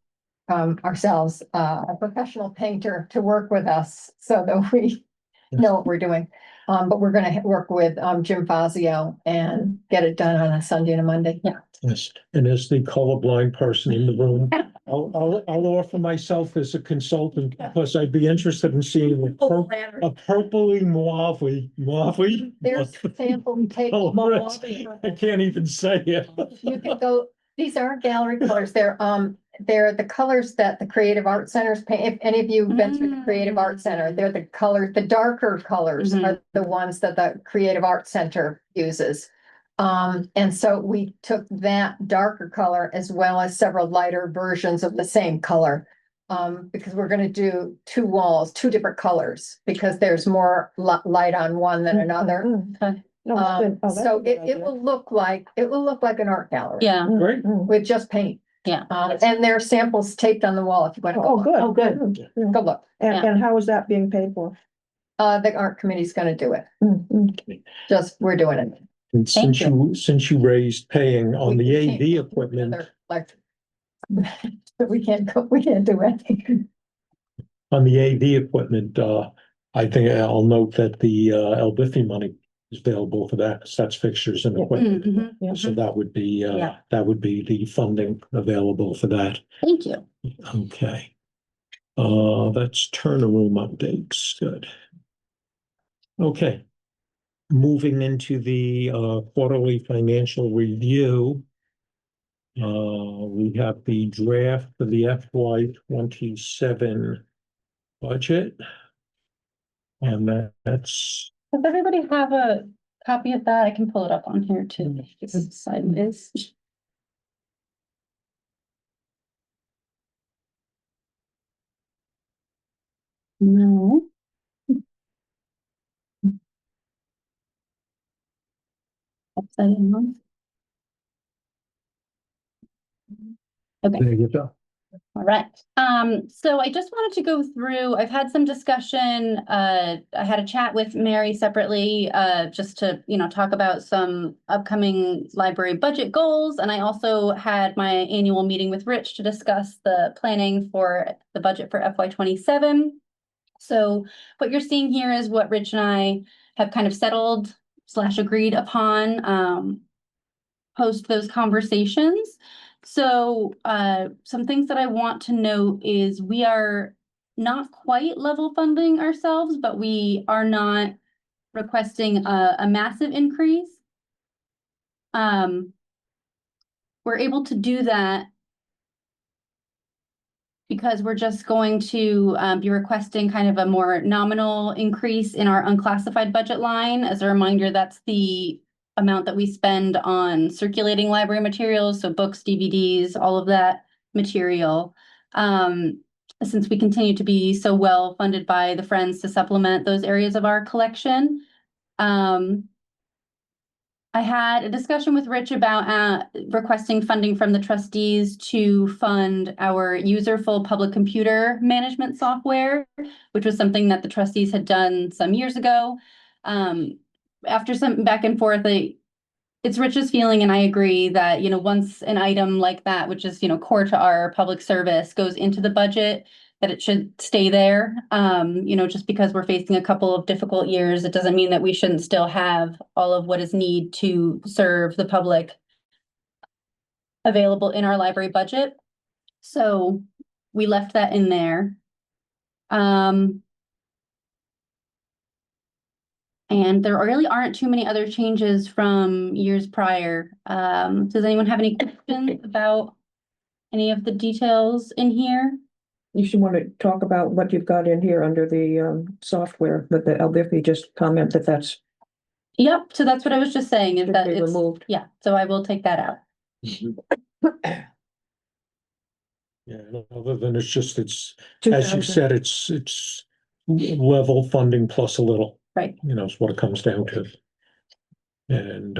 Speaker 4: ourselves, a professional painter to work with us so that we know what we're doing. But we're gonna work with, Jim Fazio and get it done on a Sunday and a Monday. Yeah.
Speaker 1: yes. And as the colorblind person in the room, I'll offer myself as a consultant because I'd be interested in seeing a purpley mauve.
Speaker 4: There's sample tape.
Speaker 1: I can't even say it.
Speaker 4: You can go, these aren't gallery colors, they're the colors that the Creative Art Centers paint. If any of you have been through the Creative Art Center, they're the colors, the darker colors
Speaker 5: Mhm.
Speaker 4: are the ones that the Creative Art Center uses. And so we took that darker color as well as several lighter versions of the same color. Because we're gonna do two walls, two different colors, because there's more light on one than another.
Speaker 5: Okay.
Speaker 3: No, that's good. Oh, that's a
Speaker 4: So
Speaker 3: good
Speaker 4: it
Speaker 3: idea.
Speaker 4: will look like an art gallery.
Speaker 5: Yeah,
Speaker 1: Great.
Speaker 4: With just paint.
Speaker 5: Yeah.
Speaker 4: And there are samples taped on the wall if you want to
Speaker 3: Oh,
Speaker 4: go,
Speaker 3: good.
Speaker 6: Oh, good.
Speaker 3: Yeah.
Speaker 4: go look.
Speaker 5: Yeah.
Speaker 3: And how is that being paid for?
Speaker 4: The art committee's gonna do it. We're doing it.
Speaker 1: And
Speaker 5: Thank
Speaker 1: since you raised paying on the
Speaker 4: We can't
Speaker 1: AV
Speaker 4: go
Speaker 1: equipment,
Speaker 4: together, Like. We can't do anything.
Speaker 1: on the AV equipment, I think I'll note that the LBIFI money is available for that, 'cause that's fixtures and
Speaker 3: Yeah.
Speaker 1: equipment.
Speaker 5: Mhm,
Speaker 3: Yeah.
Speaker 1: So that would be,
Speaker 5: Yeah.
Speaker 1: that would be the funding available for that.
Speaker 5: Thank you.
Speaker 1: Okay. That's Turner Room updates. Good. Okay. Moving into the quarterly financial review. We have the draft for the FY 27 budget. And that's,
Speaker 5: Does everybody have a copy of that? I can pull it up on here too. Sideways. No. Upside down. Okay.
Speaker 1: there you go.
Speaker 5: All right. So I just wanted to go through, I've had some discussion, I had a chat with Mary separately, just to, talk about some upcoming library budget goals. And I also had my annual meeting with Rich to discuss the planning for the budget for FY 27. So what you're seeing here is what Rich and I have kind of settled / agreed upon, post those conversations. So some things that I want to note is we are not quite level funding ourselves, but we are not requesting a massive increase. We're able to do that because we're just going to be requesting kind of a more nominal increase in our unclassified budget line. As a reminder, that's the amount that we spend on circulating library materials, so books, DVDs, all of that material. Since we continue to be so well funded by the Friends to supplement those areas of our collection. I had a discussion with Rich about requesting funding from the trustees to fund our userful public computer management software, which was something that the trustees had done some years ago. After some back and forth, it's Rich's feeling, and I agree that, once an item like that, which is, core to our public service, goes into the budget, that it should stay there. Just because we're facing a couple of difficult years, it doesn't mean that we shouldn't still have all of what is need to serve the public available in our library budget. So we left that in there. And there really aren't too many other changes from years prior. Does anyone have any questions about any of the details in here?
Speaker 3: You should want to talk about what you've got in here under the software, but the Albifi just comment that that's
Speaker 5: Yep, so that's what I was just saying, is
Speaker 3: should
Speaker 5: that
Speaker 3: be
Speaker 5: it's,
Speaker 3: removed.
Speaker 5: yeah, so I will take that out.
Speaker 1: Yeah, other than it's just, it's,
Speaker 3: Two
Speaker 1: as you
Speaker 3: thousand.
Speaker 1: said, it's level funding plus a little,
Speaker 5: Right.
Speaker 1: is what it comes down to. And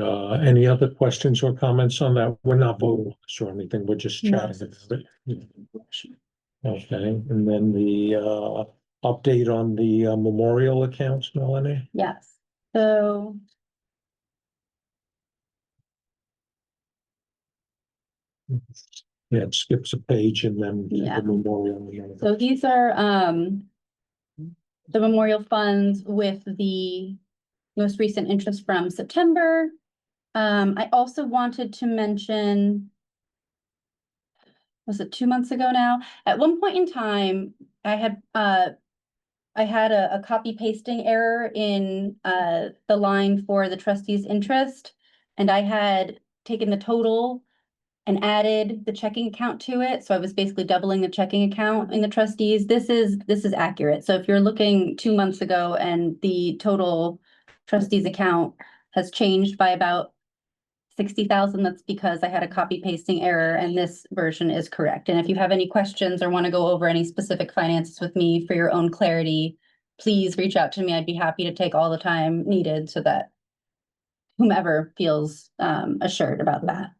Speaker 1: any other questions or comments on that? We're not voting or anything, we're just
Speaker 3: No.
Speaker 1: chatting about it. Okay, and then the update on the memorial accounts, Melanie?
Speaker 5: Yes, so
Speaker 1: Yeah, it skips a page and then
Speaker 5: Yeah.
Speaker 1: the memorial.
Speaker 5: So these are the memorial funds with the most recent interest from September. I also wanted to mention, was it 2 months ago now? At one point in time, I had a copy pasting error in the line for the trustees' interest, and I had taken the total and added the checking account to it. So I was basically doubling the checking account in the trustees. This is accurate. So if you're looking 2 months ago and the total trustees account has changed by about 60,000, that's because I had a copy pasting error, and this version is correct. And if you have any questions or want to go over any specific finances with me for your own clarity, please reach out to me. I'd be happy to take all the time needed so that whomever feels assured about that.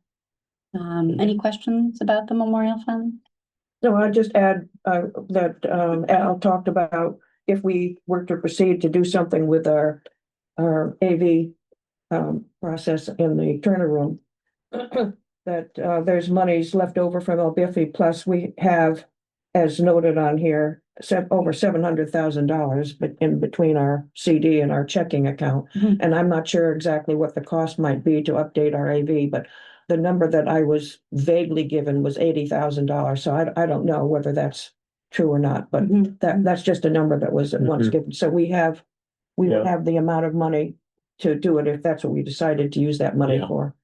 Speaker 5: Any questions about the memorial fund?
Speaker 3: No, I'll just add that Al talked about if we were to proceed to do something with our AV process in the Turner Room, that there's monies left over from Albifi, plus we have, as noted on here, over $700,000, but in between our CD and our checking account.
Speaker 5: Mhm.
Speaker 3: And I'm not sure exactly what the cost might be to update our AV, but the number that I was vaguely given was $80,000. So I don't know whether that's true or not, but
Speaker 5: Mhm.
Speaker 3: that's just a number that was at once
Speaker 1: Mhm.
Speaker 3: given. So we would
Speaker 1: Yeah.
Speaker 3: have the amount of money to do it if that's what we decided to use that money
Speaker 1: Yeah.
Speaker 3: for.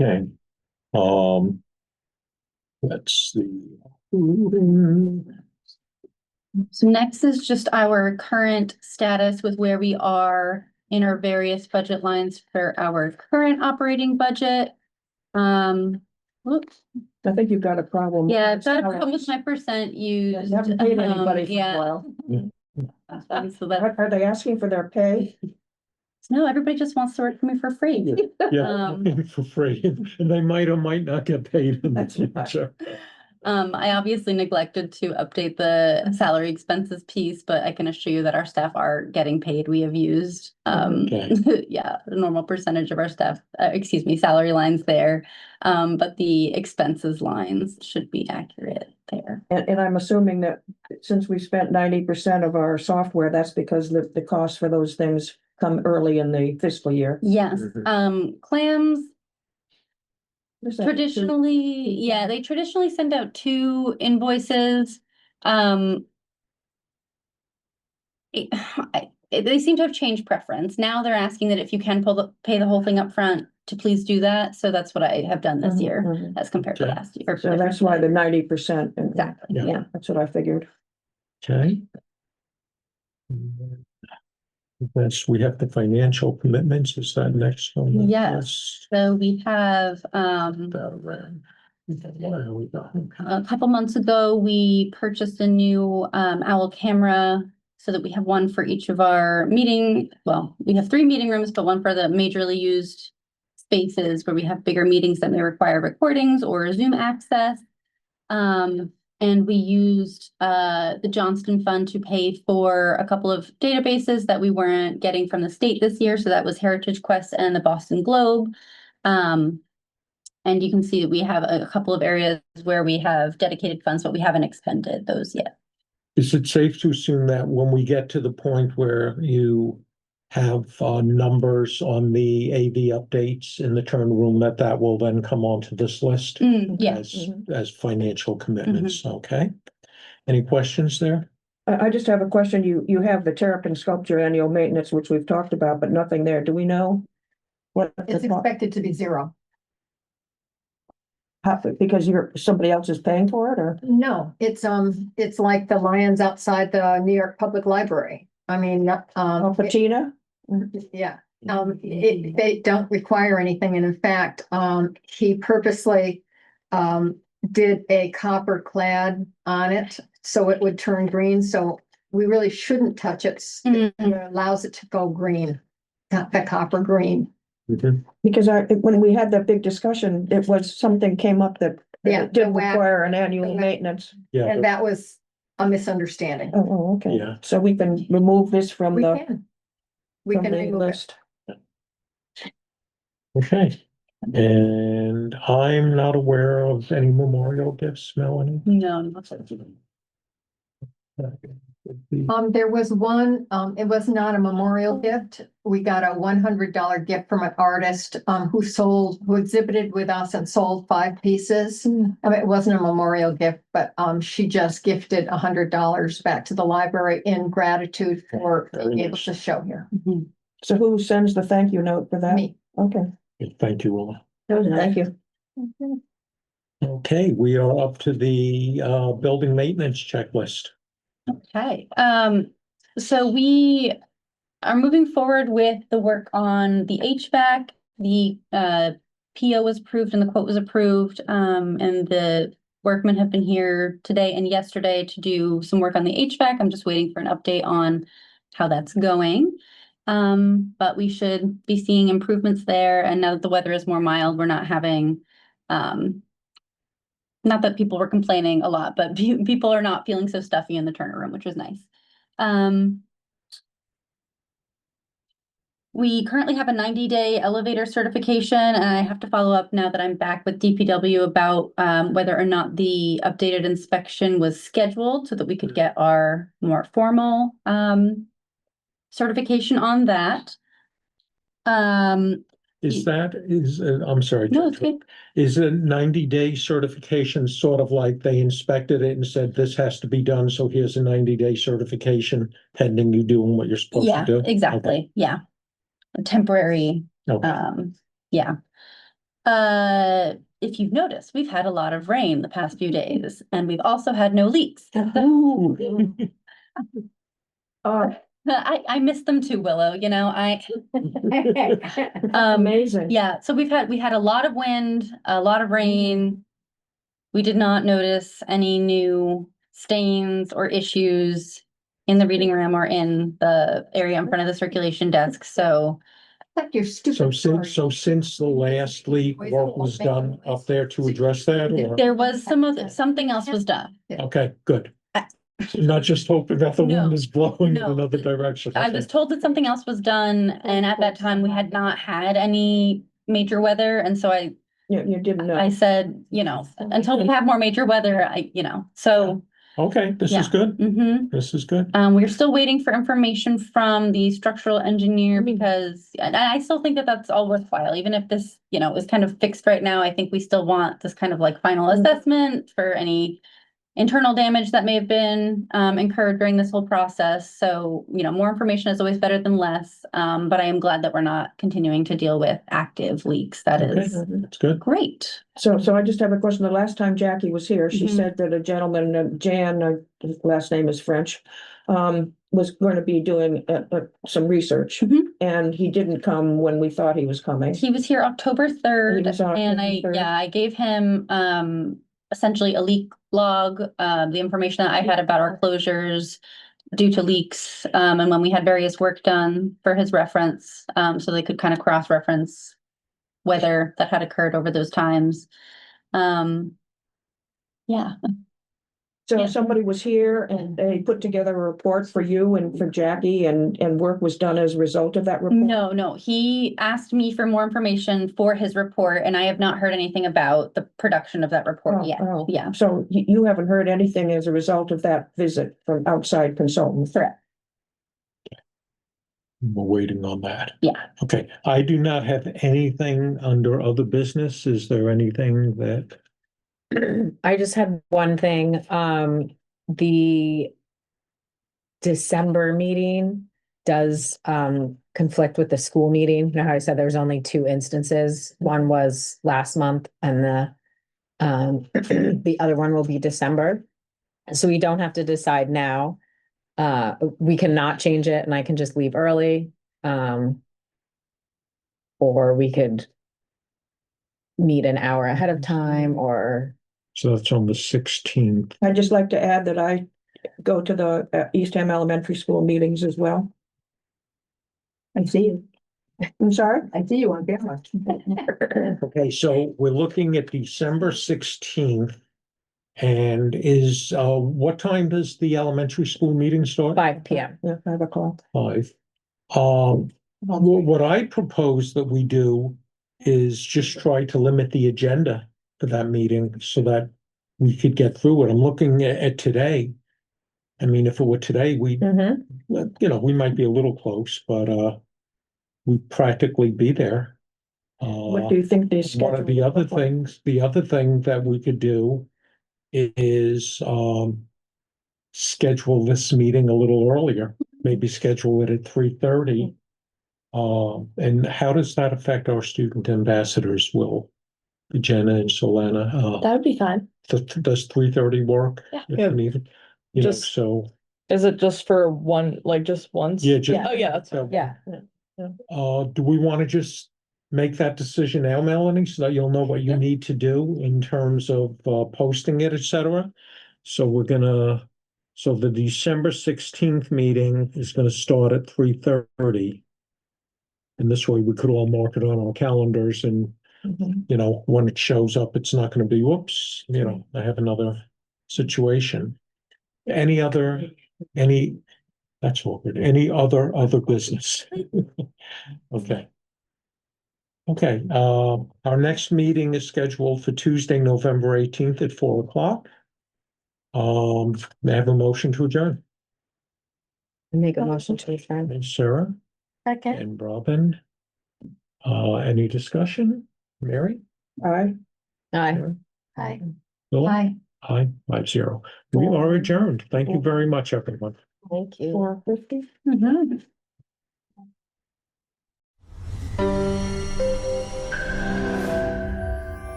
Speaker 1: Okay. Let's see.
Speaker 5: So next is just our current status with where we are in our various budget lines for our current operating budget. Whoops,
Speaker 3: I think you've got a problem.
Speaker 5: yeah, I've got a problem with my percent used.
Speaker 3: You haven't paid anybody for a
Speaker 5: Yeah.
Speaker 3: while.
Speaker 5: So that,
Speaker 3: Are they asking for their pay?
Speaker 5: no, everybody just wants to work for me for free.
Speaker 1: Yeah, for free, and they might or might not get paid in the
Speaker 3: That's right.
Speaker 1: future.
Speaker 5: I obviously neglected to update the salary expenses piece, but I can assure you that our staff are getting paid. We have used,
Speaker 1: Okay.
Speaker 5: yeah, the normal percentage of our staff, salary lines there. But the expenses lines should be accurate there.
Speaker 3: And I'm assuming that since we spent 90% of our software, that's because the costs for those things come early in the fiscal year.
Speaker 5: Yes, clams
Speaker 3: Is that
Speaker 5: traditionally, yeah, they traditionally send out 2 invoices. they seem to have changed preference. Now they're asking that if you can pay the whole thing up front, to please do that. So that's what I have done this
Speaker 3: Mhm,
Speaker 5: year
Speaker 3: mhm.
Speaker 5: as compared to
Speaker 1: Okay.
Speaker 5: last year.
Speaker 3: So that's why the 90%.
Speaker 5: Exactly,
Speaker 1: Yeah.
Speaker 5: yeah.
Speaker 3: That's what I figured.
Speaker 1: Okay. Yes, we have the financial commitments. Is that next one?
Speaker 5: Yes. So we have,
Speaker 1: Where we go?
Speaker 5: a couple months ago, we purchased a new owl camera so that we have one for each of our we have 3 meeting rooms, but one for the majorly used spaces where we have bigger meetings that may require recordings or Zoom access. And we used the Johnston Fund to pay for a couple of databases that we weren't getting from the state this year. So that was Heritage Quest and the Boston Globe. And you can see that we have a couple of areas where we have dedicated funds, but we haven't expended those yet.
Speaker 1: Is it safe to assume that when we get to the point where you have numbers on the AV updates in the turn room, that will then come onto this list
Speaker 5: Yeah.
Speaker 1: as financial commitments? Okay. Any questions there?
Speaker 3: I just have a question. You have the Terrapin sculpture annual maintenance, which we've talked about, but nothing there. Do we know what?
Speaker 4: It's expected to be 0.
Speaker 3: Because somebody else is paying for it, or?
Speaker 4: No, it's like the lions outside the New York Public Library. I mean,
Speaker 3: Patina?
Speaker 4: yeah, they don't require anything. And in fact, he purposely, did a copper clad on it so it would turn green. So we really shouldn't touch it. It allows it to go green, the copper green.
Speaker 3: Because when we had that big discussion, it was something came up that
Speaker 4: Yeah,
Speaker 3: it did
Speaker 4: the wax-
Speaker 3: require an annual maintenance.
Speaker 1: Yeah.
Speaker 4: And that was a misunderstanding.
Speaker 3: Oh, okay.
Speaker 1: Yeah.
Speaker 3: So we can remove this from
Speaker 4: We
Speaker 3: the,
Speaker 4: can. We
Speaker 3: from
Speaker 4: can
Speaker 3: the
Speaker 4: remove it.
Speaker 3: list.
Speaker 1: Okay. And I'm not aware of any memorial gifts, Melanie.
Speaker 5: No, not so.
Speaker 4: There was one, it was not a memorial gift. We got a $100 gift from an artist, who exhibited with us and sold 5 pieces. I mean, it wasn't a memorial gift, but, she just gifted $100 back to the library in gratitude for being able to show here.
Speaker 3: So who sends the thank you note for that?
Speaker 4: Me.
Speaker 3: Okay,
Speaker 1: Thank you, Willa.
Speaker 3: thank you.
Speaker 1: Okay, we are up to the building maintenance checklist.
Speaker 5: Okay, so we are moving forward with the work on the HVAC. The PO was approved and the quote was approved, and the workmen have been here today and yesterday to do some work on the HVAC. I'm just waiting for an update on how that's going. But we should be seeing improvements there, and now that the weather is more mild, we're not having not that people were complaining a lot, but people are not feeling so stuffy in the Turner room, which was nice. We currently have a 90-day elevator certification, and I have to follow up now that I'm back with DPW about whether or not the updated inspection was scheduled so that we could get our more formal certification on that.
Speaker 1: I'm sorry.
Speaker 5: No, it's good.
Speaker 1: Is a 90-day certification sort of like they inspected it and said, this has to be done, so here's a 90-day certification pending you doing what you're supposed to do?
Speaker 5: Yeah, exactly.
Speaker 1: Okay.
Speaker 5: Yeah. A temporary,
Speaker 1: Okay.
Speaker 5: yeah. If you've noticed, we've had a lot of rain the past few days, and we've also had no leaks. I miss them too, Willow,
Speaker 3: Amazing.
Speaker 5: yeah, so we had a lot of wind, a lot of rain. We did not notice any new stains or issues in the reading room or in the area in front of the circulation desk, so.
Speaker 4: Like your stupid.
Speaker 1: So since the last leak, work was done up there to address that, or?
Speaker 5: There was something else was done.
Speaker 1: Okay, good. Not just hoping that the
Speaker 5: No,
Speaker 1: wind is blowing in
Speaker 5: no.
Speaker 1: another direction.
Speaker 5: I was told that something else was done, and at that time, we had not had any major weather, and so
Speaker 3: You didn't know.
Speaker 5: I said, until we have more major weather, so.
Speaker 1: Okay, this is good. This is good.
Speaker 5: We're still waiting for information from the structural engineer because, and I still think that that's all worthwhile, even if this, is kind of fixed right now. I think we still want this kind of like final assessment for any internal damage that may have been incurred during this whole process. So, more information is always better than less. But I am glad that we're not continuing to deal with active leaks. That
Speaker 1: Okay,
Speaker 5: is
Speaker 1: that's good.
Speaker 5: great.
Speaker 3: So I just have a question. The last time Jackie was here, she
Speaker 5: Mhm.
Speaker 3: said that a gentleman, Jan, his last name is French, was going to be doing some research.
Speaker 5: Mhm.
Speaker 3: And he didn't come when we thought he was coming.
Speaker 5: He was here October 3rd,
Speaker 3: He was October
Speaker 5: and
Speaker 3: 3rd.
Speaker 5: I gave him essentially a leak log, the information that I had about our closures due to leaks, and when we had various work done for his reference, so they could kind of cross-reference whether that had occurred over those times. Yeah.
Speaker 3: So
Speaker 5: Yeah.
Speaker 3: somebody was here and they put together a report for you and for Jackie and work was done as a result of that report?
Speaker 5: No, he asked me for more information for his report, and I have not heard anything about the production of that report yet.
Speaker 3: Oh,
Speaker 5: Yeah,
Speaker 3: so you haven't heard anything as a result of that visit from outside consultants?
Speaker 5: correct.
Speaker 1: We're waiting on that.
Speaker 5: Yeah.
Speaker 1: Okay, I do not have anything under other business. Is there anything that?
Speaker 2: I just had one thing, the December meeting does, conflict with the school meeting. You know how I said there's only 2 instances? One was last month and the other one will be December. So we don't have to decide now. We cannot change it and I can just leave early. Or we could meet an hour ahead of time or.
Speaker 1: So that's on the 16th.
Speaker 3: I'd just like to add that I go to the Eastham Elementary School meetings as well.
Speaker 6: I see you.
Speaker 3: I'm sorry?
Speaker 6: I see you on camera.
Speaker 1: Okay, so we're looking at December 16th. And what time does the elementary school meeting start?
Speaker 2: 5 PM.
Speaker 3: Yeah, 5 o'clock.
Speaker 1: 5. What I propose that we do is just try to limit the agenda for that meeting so that we could get through it. I'm looking at today. I mean, if it were today, we might be a little close, but we'd practically be there.
Speaker 3: What do you think the schedule?
Speaker 1: One of the other things, the other thing that we could do is schedule this meeting a little earlier, maybe schedule it at 3:30. And how does that affect our student ambassadors, Will, Jenna and Solana?
Speaker 7: That would be fine.
Speaker 1: Does 3:30 work?
Speaker 7: Yeah.
Speaker 1: If
Speaker 7: Yeah.
Speaker 1: needed?
Speaker 7: Just-
Speaker 1: So,
Speaker 7: Is it just for one, like just once?
Speaker 1: Yeah, just-
Speaker 7: Oh, yeah, that's fine.
Speaker 2: Yeah.
Speaker 1: do we want to just make that decision now, Melanie, so that you'll know what you
Speaker 7: Yeah.
Speaker 1: need to do in terms of posting it, et cetera? So so the December 16th meeting is gonna start at 3:30. And this way we could all mark it on our calendars and, when it shows up, it's not gonna be, whoops, I have another situation. That's awkward. Any other business? Okay. Okay, our next meeting is scheduled for Tuesday, November 18th at 4 o'clock. May I have a motion to adjourn?
Speaker 2: Make a motion to adjourn.
Speaker 1: And Sarah
Speaker 7: Okay.
Speaker 1: and Robin. Any discussion? Mary?
Speaker 3: Aye.
Speaker 2: Aye.
Speaker 6: Hi.
Speaker 1: Philip?
Speaker 6: Hi.
Speaker 1: Aye, 5-0. We are adjourned. Thank you very much, everyone.
Speaker 2: Thank you.
Speaker 3: 4:50?
Speaker 5: Mhm.